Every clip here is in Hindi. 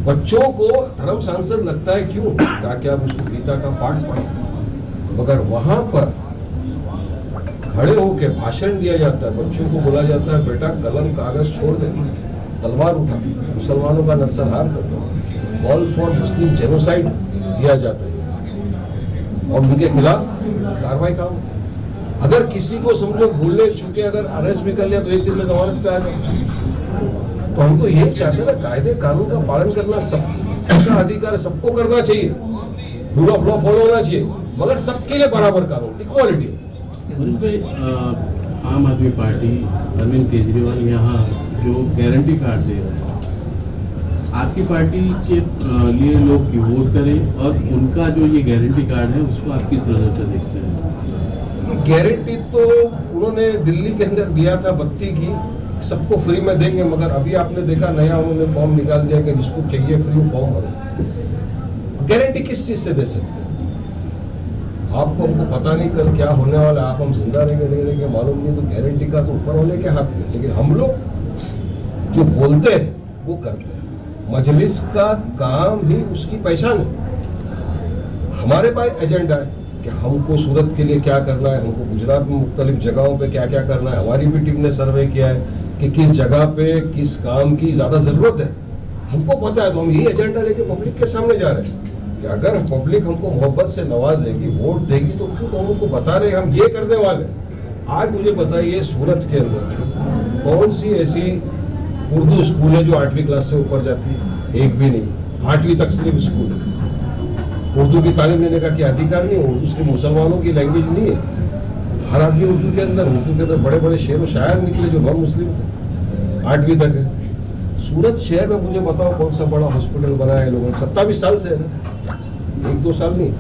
बच्चों को धर्म सांसद लगता है क्यों? ताकि आप उसको गीता का पाठ पढ़ें। मगर वहां पर खड़े होकर भाषण दिया जाता है, बच्चों को बोला जाता है बेटा कलम कागज छोड़ दे, तलवार उठा, मुसलमानों का नरसंहार कर दो, कॉल फॉर मुस्लिम जेनोसाइड दिया जाता है और उनके खिलाफ कार्रवाई का। अगर किसी को समझो भूलने चुके अगर अरेस्ट भी कर लिया तो एक दिन में जमानत पे आ जाए। तो हम तो यही चाहते हैं ना, कायदे कानून का पालन करना सबका अधिकार है, सबको करना चाहिए, रूल ऑफ लॉ फॉलो होना चाहिए, मगर सबके लिए बराबर कानून, इक्वालिटी। आम आदमी पार्टी अरविंद केजरीवाल यहाँ जो गारंटी कार्ड दे रहे हैं, आपकी पार्टी के लिए लोग की वोट करें और उनका जो ये गारंटी कार्ड है उसको आप किस नजर से देखते हैं? गारंटी तो उन्होंने दिल्ली के अंदर दिया था बत्ती की, सबको फ्री में देंगे, मगर अभी आपने देखा नया उन्होंने फॉर्म निकाल दिया कि जिसको चाहिए फ्री फॉर्म भरो। गारंटी किस चीज से दे सकते हैं? आपको हमको पता नहीं कल क्या होने वाला, आप हम जिंदा रहेंगे नहीं रहेंगे मालूम नहीं, तो गारंटी का तो ऊपर वाले के हाथ में। लेकिन हम लोग जो बोलते हैं वो करते हैं, मजलिस का काम ही उसकी पहचान है। हमारे पास एजेंडा है कि हमको सूरत के लिए क्या करना है, हमको गुजरात में मुख्तलिफ जगहों पे क्या क्या करना है। हमारी भी टीम ने सर्वे किया है कि किस जगह पे किस काम की ज्यादा जरूरत है, हमको पता है। तो हम यही एजेंडा लेके पब्लिक के सामने जा रहे हैं कि अगर पब्लिक हमको मोहब्बत से नवाजेगी, वोट देगी, तो क्यों तो हमको बता रहे हम ये करने वाले। आज मुझे बताइए सूरत के अंदर कौन सी ऐसी उर्दू स्कूल है जो 8वीं क्लास से ऊपर जाती है? एक भी नहीं। 8वीं तक सिर्फ स्कूल है। उर्दू की तालीम लेने का क्या अधिकार नहीं? उर्दू सिर्फ मुसलमानों की लैंग्वेज नहीं है। हर आदमी उर्दू के अंदर बड़े बड़े शेर व शायर निकले जो नॉन मुस्लिम थे। 8वीं तक है। सूरत शहर में मुझे बताओ कौन सा बड़ा हॉस्पिटल बनाया है लोगों ने? 27 साल से है ना, 1-2 साल नहीं।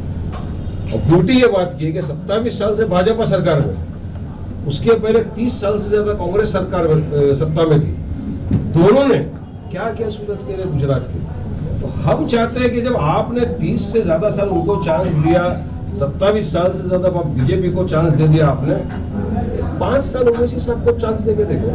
और ब्यूटी ये बात की है कि 27 साल से भाजपा सरकार में, उसके पहले 30 साल से ज्यादा कांग्रेस सरकार सत्ता में थी। दोनों ने क्या किया सूरत के लिए, गुजरात के लिए। तो हम चाहते हैं कि जब आपने 30 से ज्यादा साल उनको चांस दिया, 27 साल से ज्यादा बीजेपी को चांस दे दिया आपने, 5 साल ओवैसी साहब को चांस देके देखो।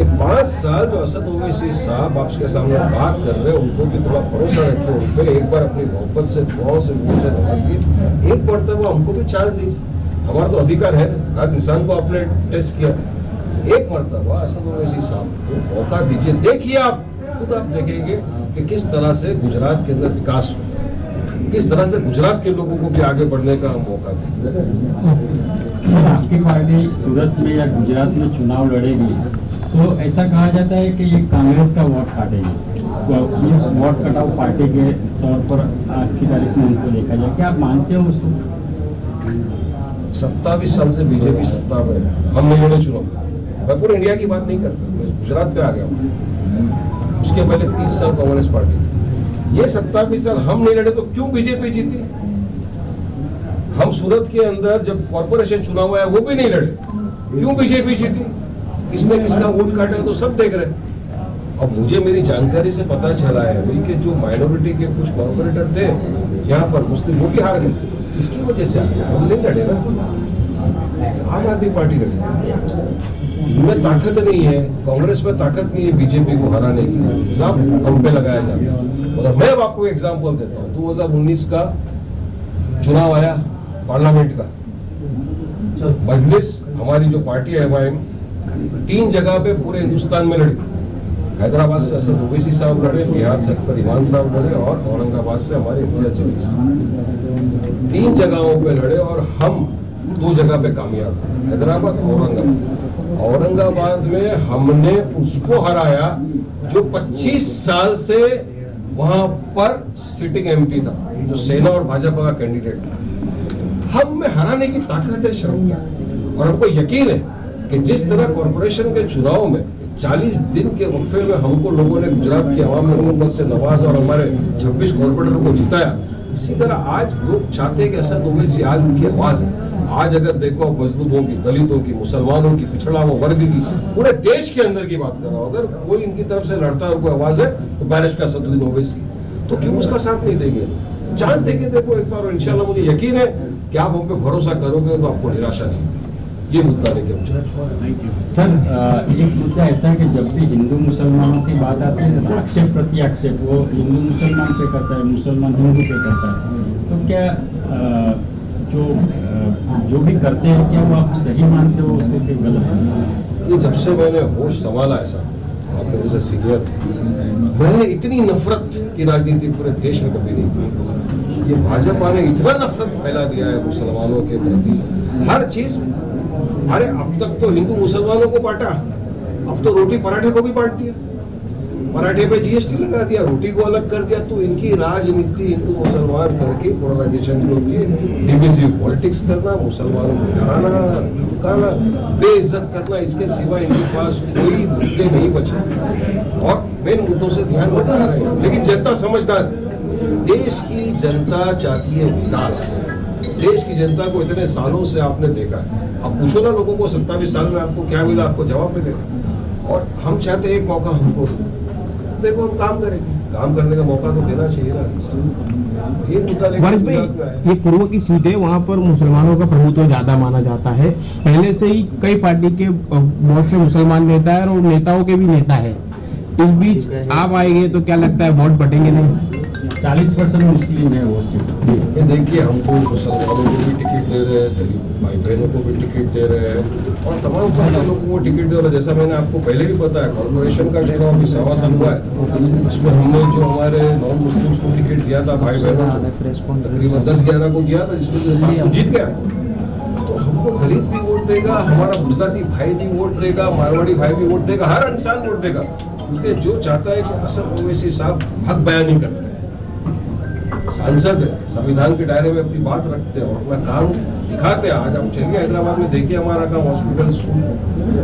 एक 5 साल जो असद ओवैसी साहब आपके सामने बात कर रहे हैं, उनको भी थोड़ा भरोसा रखिए उन पर, एक बार अपनी मोहब्बत से दुआओं से मुंह से नवाजिए, एक मरतबा हमको भी चांस दीजिए। हमारा तो अधिकार है, हर इंसान को आपने टेस्ट किया, एक मरतबा असद ओवैसी साहब को मौका दीजिए। देखिए आप खुद आप देखेंगे कि किस तरह से गुजरात के अंदर विकास होता है, किस तरह से गुजरात के लोगों को भी आगे बढ़ने का मौका देंगे। आपकी पार्टी सूरत में या गुजरात में चुनाव लड़ेगी तो ऐसा कहा जाता है कि ये कांग्रेस का वोट काटेगी, तो इस वोट कटाव पार्टी के तौर पर आज की तारीख में उनको देखा जाए, क्या आप मानते हो उसको? 27 साल से बीजेपी सत्ता में है, हम नहीं लड़े चुनाव। मैं पूरे इंडिया की बात नहीं करता, मैं गुजरात पे आ गया हूँ। उसके पहले 30 साल कांग्रेस पार्टी थी। ये 27 साल हम नहीं लड़े तो क्यों बीजेपी जीती? हम सूरत के अंदर जब कॉर्पोरेशन चुनाव आया वो भी नहीं लड़े, क्यों बीजेपी जीती? किसने किसका वोट काटा तो सब देख रहे। अब मुझे मेरी जानकारी से पता चला है कि जो माइनॉरिटी के कुछ कॉर्पोरेटर थे यहाँ पर मुस्लिम, वो भी हार गए। इसकी वजह से हम नहीं लड़े ना, आम आदमी पार्टी लड़ी। इनमें ताकत नहीं है, कांग्रेस में ताकत नहीं है बीजेपी को हराने की, इल्जाम हम पे लगाया जाता है। मगर मैं अब आपको एग्जांपल देता हूँ, 2019 का चुनाव आया पार्लियामेंट का, मजलिस हमारी जो पार्टी है एमआईएम 3 जगह पे पूरे हिंदुस्तान में लड़ी। हैदराबाद से असद ओवैसी साहब लड़े, बिहार से अख्तर इमान साहब लड़े और औरंगाबाद से हमारे इम्तियाज जलील साहब। 3 जगहों पे लड़े और हम 2 जगह पे कामयाब, हैदराबाद औरंगाबाद में हमने उसको हराया जो 25 साल से वहां पर सिटिंग एमपी था, जो सेना और भाजपा का कैंडिडेट था। हम में हराने की ताकत है, क्षमता, और हमको यकीन है कि जिस तरह कॉर्पोरेशन के चुनाव में 40 दिन के वक्फे में हमको लोगों ने गुजरात की आवाम ने मोहब्बत से नवाजा और हमारे 26 कॉर्पोरेटरों को जिताया, इसी तरह आज लोग चाहते हैं कि असद ओवैसी आज उनकी आवाज है। आज अगर देखो मजलूमों की, दलितों की, मुसलमानों की, पिछड़ा हुआ वर्ग की, पूरे देश के अंदर की बात कर रहा हूं, अगर कोई इनकी तरफ से लड़ता है और कोई आवाज है तो बैरिस्टर असदुद्दीन ओवैसी, तो क्यों उसका साथ नहीं देंगे? चांस देके देखो एक बार, और इंशाल्लाह मुझे यकीन है कि आप हम पे भरोसा करोगे तो आपको निराशा नहीं। ये मुद्दा लेके हम चल रहे हैं। Thank you. सर एक मुद्दा ऐसा है कि जब भी हिंदू मुसलमानों की बात आती है तो आक्षेप प्रति आक्षेप वो हिंदू मुसलमान पे करता है, मुसलमान हिंदू पे करता है। तो क्या जो भी करते हैं क्या वो आप सही मानते हो उसको कि गलत है? ये जब से मैंने होश संभाला ऐसा, आप मेरे से सीनियर, मैंने इतनी नफरत की राजनीति पूरे देश में कभी नहीं की। ये भाजपा ने इतना नफरत फैला दिया है मुसलमानों के प्रति, हर चीज। अरे अब तक तो हिंदू मुसलमानों को बांटा, अब तो रोटी पराठे को भी बांट दिया। पराठे पे जीएसटी लगा दिया, रोटी को अलग कर दिया। तो इनकी राजनीति हिंदू मुसलमान करके पोलराइजेशन को होती है, डिविजिव पॉलिटिक्स करना, मुसलमानों को डराना, धमकाना, बेइज्जत करना, इसके सिवा इनके पास कोई मुद्दे नहीं बचे और मेन मुद्दों से ध्यान भटका रहे हैं। लेकिन जनता समझदार, देश की जनता चाहती है विकास। देश की जनता को इतने सालों से आपने देखा है, अब पूछो ना लोगों को 27 साल में आपको क्या मिला, आपको जवाब मिलेगा। और हम चाहते हैं एक मौका हमको देखो, हम काम करेंगे, काम करने का मौका तो देना चाहिए ना इंसान। ये मुद्दा लेकर वर्ष भाई, गुजरात में आए। ये पूर्व की सीट है, वहाँ पर मुसलमानों का प्रभुत्व ज्यादा माना जाता है। पहले से ही कई पार्टी के बहुत से मुसलमान नेता है और नेताओं के भी नेता है। इस बीच आप आएंगे तो क्या लगता है वोट बटेंगे नहीं? 40% मुस्लिम है वो सीट। ये देखिए, हमको मुसलमानों को भी टिकट दे रहे हैं, दलित भाई बहनों को भी टिकट दे रहे हैं और तमाम पार्टियों को वो टिकट दे रहे हैं। जैसा मैंने आपको पहले भी बताया, कॉर्पोरेशन का चुनाव भी 1.25 साल हुआ है, उसमें हमने जो हमारे नॉन मुस्लिम्स को टिकट दिया था भाई बहनों को, तकरीबन 10-11 को दिया था, जिसमें से 7 तो जीत गया है। तो हमको दलित भी वोट देगा, हमारा गुजराती भाई भी वोट देगा, मारवाड़ी भाई भी वोट देगा, हर इंसान वोट देगा, क्योंकि जो चाहता है कि असद ओवैसी साहब हक बयान नहीं करते, सांसद है, संविधान के दायरे में अपनी बात रखते हैं और अपना काम दिखाते हैं। आज आप चलिए हैदराबाद में देखिए, हमारा काम हॉस्पिटल, स्कूल,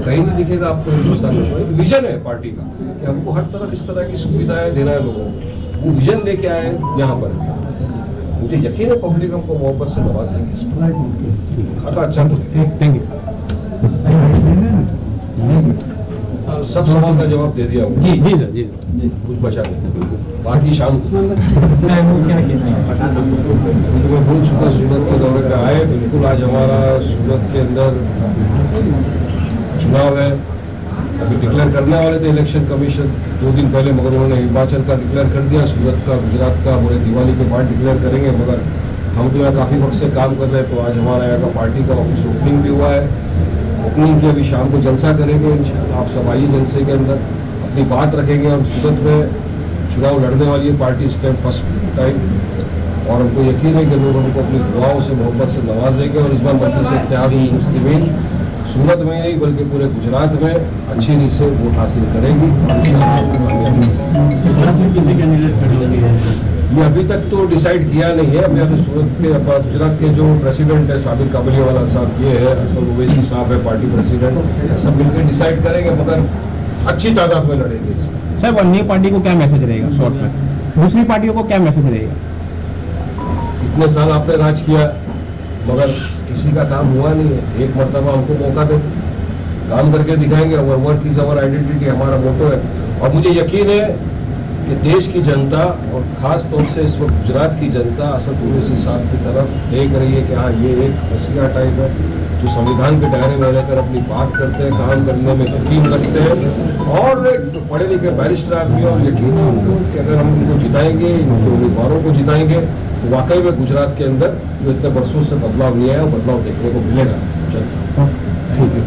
कहीं नहीं दिखेगा आपको हिंदुस्तान में। एक विजन है पार्टी का कि हमको हर तरफ इस तरह की सुविधाएं देना है लोगों को, वो विजन लेके आए यहाँ पर भी। मुझे यकीन है पब्लिक हमको मोहब्बत से नवाजेगी, इस पर खाता अच्छा बोले। Thank you. सब सवाल का जवाब दे दिया हूँ, जी जी सर, जी कुछ बचा नहीं, बाकी शाम को। क्या कहते हैं? तो मैं भूल चुका सूरत के दौरे पे आए। बिल्कुल आज हमारा सूरत के अंदर चुनाव है, अभी डिक्लेयर करने वाले थे इलेक्शन कमीशन 2 दिन पहले, मगर उन्होंने हिमाचल का डिक्लेयर कर दिया, सूरत का, गुजरात का बोले दिवाली के बाद डिक्लेयर करेंगे। मगर हम तो यहाँ काफ़ी वक्त से काम कर रहे हैं, तो आज हमारा यहाँ का पार्टी का ऑफिस ओपनिंग भी हुआ है। ओपनिंग की अभी शाम को जलसा करेंगे, इंशाल्लाह आप सब आइए, जलसे के अंदर अपनी बात रखेंगे। और सूरत में चुनाव लड़ने वाली है पार्टी इस टाइम फर्स्ट टाइम, और हमको यकीन है कि लोग हमको अपनी दुआओं से मोहब्बत से नवाजेंगे। और इस बार मजलिस से इत्तेहाद मुस्लिमीन सूरत में ही नहीं बल्कि पूरे गुजरात में अच्छी रीत से वोट हासिल करेगी। कितने कैंडिडेट खड़े होंगे? ये अभी तक तो डिसाइड किया नहीं है। अभी सूरत के गुजरात के जो प्रेसिडेंट है साबिर काबलीवाला साहब, ये है असद ओवैसी साहब है पार्टी प्रेसिडेंट, सब मिलकर डिसाइड करेंगे, मगर अच्छी तादाद में लड़ेंगे इसमें। सर, वन पार्टी को क्या मैसेज रहेगा शॉर्ट में? दूसरी पार्टियों को क्या मैसेज रहेगा? इतने साल आपने राज किया मगर किसी का काम हुआ नहीं है, एक मरतबा हमको मौका दे, काम करके दिखाएंगे। और वर्क इज अवर आइडेंटिटी हमारा मोटो है। और मुझे यकीन है कि देश की जनता और ख़ास तौर से इस वक्त गुजरात की जनता असद ओवैसी साहब की तरफ देख रही है कि हाँ, ये एक मसीहा टाइप है जो संविधान के दायरे में रहकर अपनी बात करते हैं, काम करने में यकीन रखते हैं और एक पढ़े लिखे बैरिस्टर आदमी। और यकीन है उनको कि अगर हम उनको जिताएंगे, इनके उम्मीदवारों को जिताएंगे, तो वाकई में गुजरात के अंदर जो इतने बरसों से बदलाव नहीं आया, वो बदलाव देखने को मिलेगा जनता। ठीक है।